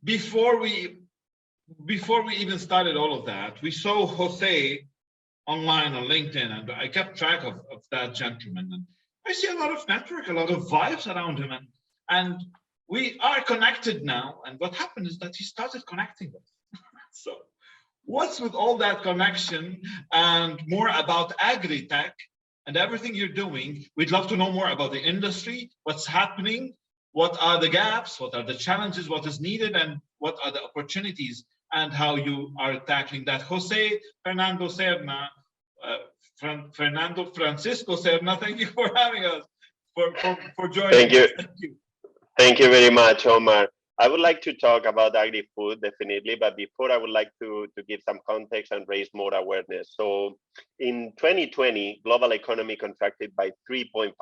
before we even started all of that, we saw Jose online on LinkedIn, and I kept track of that gentleman. And I see a lot of network, a lot of vibes around him, and we are connected now. And what happened is that he started connecting us. So what's with all that connection and more about AgriTech and everything you're doing? We'd love to know more about the industry, what's happening, what are the gaps, what are the challenges, what is needed, and what are the opportunities, and how you are tackling that. Jose Fernando Serna, Fernando Francisco Serna, thank you for having us, for joining Thank you. us. Thank you. Thank you very much, Omar. I would like to talk about AgriFood, definitely, but before I would like to give some context and raise more awareness. So in 2020, global economy contracted by 3.5%,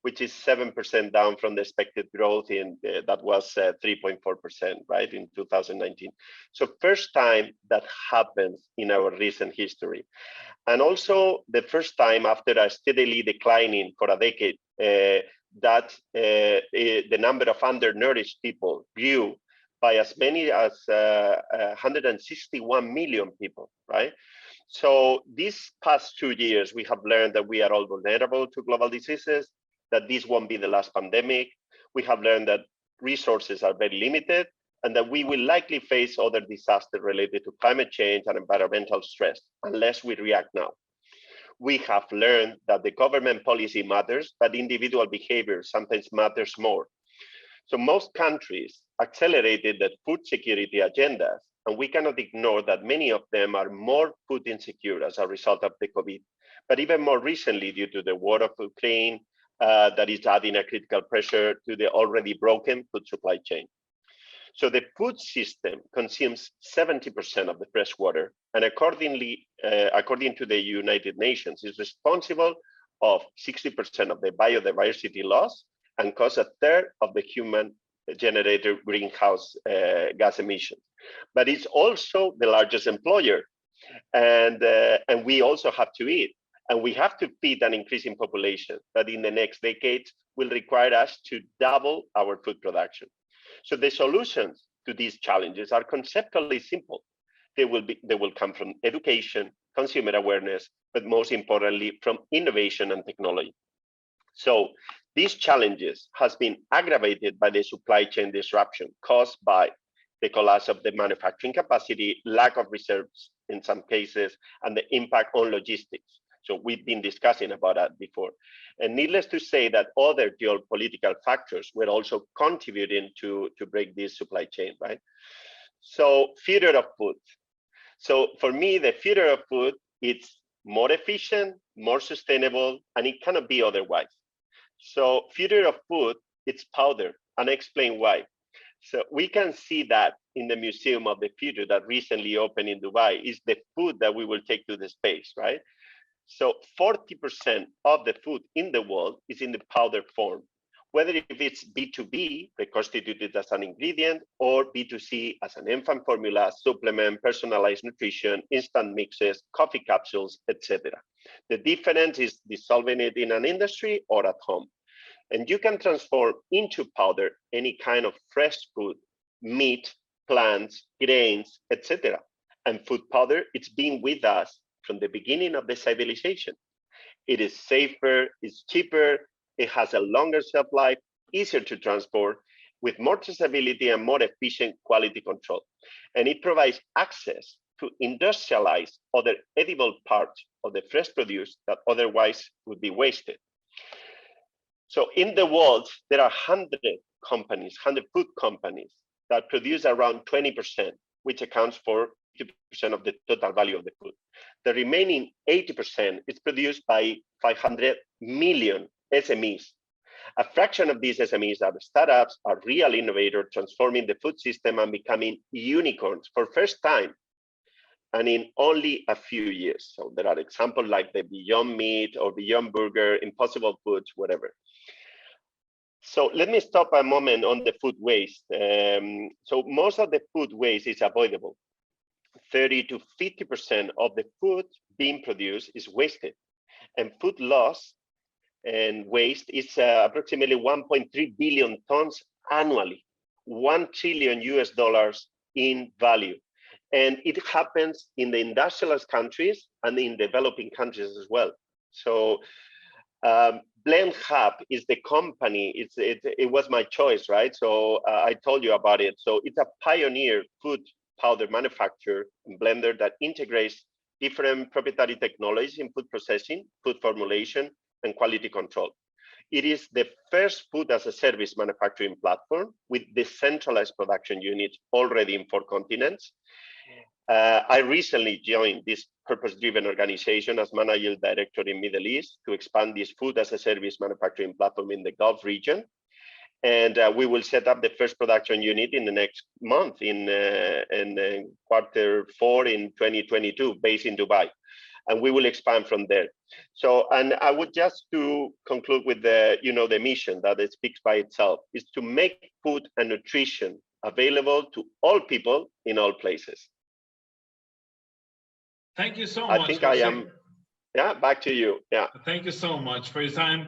which is 7% down from the expected growth that was 3.4%, right, in 2019. So first time that happens in our recent history. And also the first time after a steadily declining for a decade, that the number of undernourished people grew by as many as 161 million people, right? So these past 2 years, we have learned that we are all vulnerable to global diseases, that this won't be the last pandemic. We have learned that resources are very limited, and that we will likely face other disasters related to climate change and environmental stress unless we react now. We have learned that the government policy matters, but individual behavior sometimes matters more. So most countries accelerated the food security agendas, and we cannot ignore that many of them are more food insecure as a result of the COVID, but even more recently due to the war of Ukraine, that is adding a critical pressure to the already broken food supply chain. So the food system consumes 70% of the fresh water, and accordingly, according to the United Nations, is responsible of 60% of the biodiversity loss and cause a third of the human-generated greenhouse gas emissions. But it's also the largest employer, and we also have to eat. And we have to feed an increasing population that in the next decades will require us to double our food production. So the solutions to these challenges are conceptually simple. They will come from education, consumer awareness, but most importantly, from innovation and technology. So these challenges has been aggravated by the supply chain disruption caused by the collapse of the manufacturing capacity, lack of reserves in some cases, and the impact on logistics. So we've been discussing about that before. And needless to say that other geopolitical factors were also contributing to break this supply chain, right? So future of food. So for me, the future of food, it's more efficient, more sustainable, and it cannot be otherwise. So future of food, it's powder, and I explain why. So we can see that in the Museum of the Future that recently opened in Dubai, is the food that we will take to the space, right? So 40% of the food in the world is in the powder form, whether if it's B2B, reconstituted as an ingredient, or B2C as an infant formula, supplement, personalized nutrition, instant mixes, coffee capsules, etc. The difference is dissolving it in an industry or at home. And you can transform into powder any kind of fresh food, meat, plants, grains, etc. And food powder, it's been with us from the beginning of the civilization. It is safer, it's cheaper, it has a longer shelf life, easier to transport, with more traceability and more efficient quality control. And it provides access to industrialize other edible parts of the fresh produce that otherwise would be wasted. So in the world, there are 100 companies, 100 food companies that produce around 20%, which accounts for 50% of the total value of the food. The remaining 80% is produced by 500 million SMEs. A fraction of these SMEs are startups, are real innovators, transforming the food system and becoming unicorns for first time, and in only a few years. So there are examples like the Beyond Meat or Beyond Burger, Impossible Foods, whatever. So let me stop a moment on the food waste. So most of the food waste is avoidable. 30 to 50% of the food being produced is wasted, and food loss and waste is approximately 1.3 billion tons annually. $1 trillion in value. And it happens in the industrialized countries and in developing countries as well. So Blendhub is the company. It was my choice, right? So I told you about it. So it's a pioneer food powder manufacturer and blender that integrates different proprietary technologies in food processing, food formulation, and quality control. It is the first food as a service manufacturing platform with decentralized production units already in 4 continents. I recently joined this purpose-driven organization as managing director in Middle East to expand this food as a service manufacturing platform in the Gulf region. And we will set up the first production unit in the next month in Q4 in 2022, based in Dubai. And we will expand from there. So, and I would just to conclude with the, the mission that it speaks by itself is to make food and nutrition available to all people in all places. Thank you so much. I think Jose. I am, back to you. Yeah. Thank you so much for your time.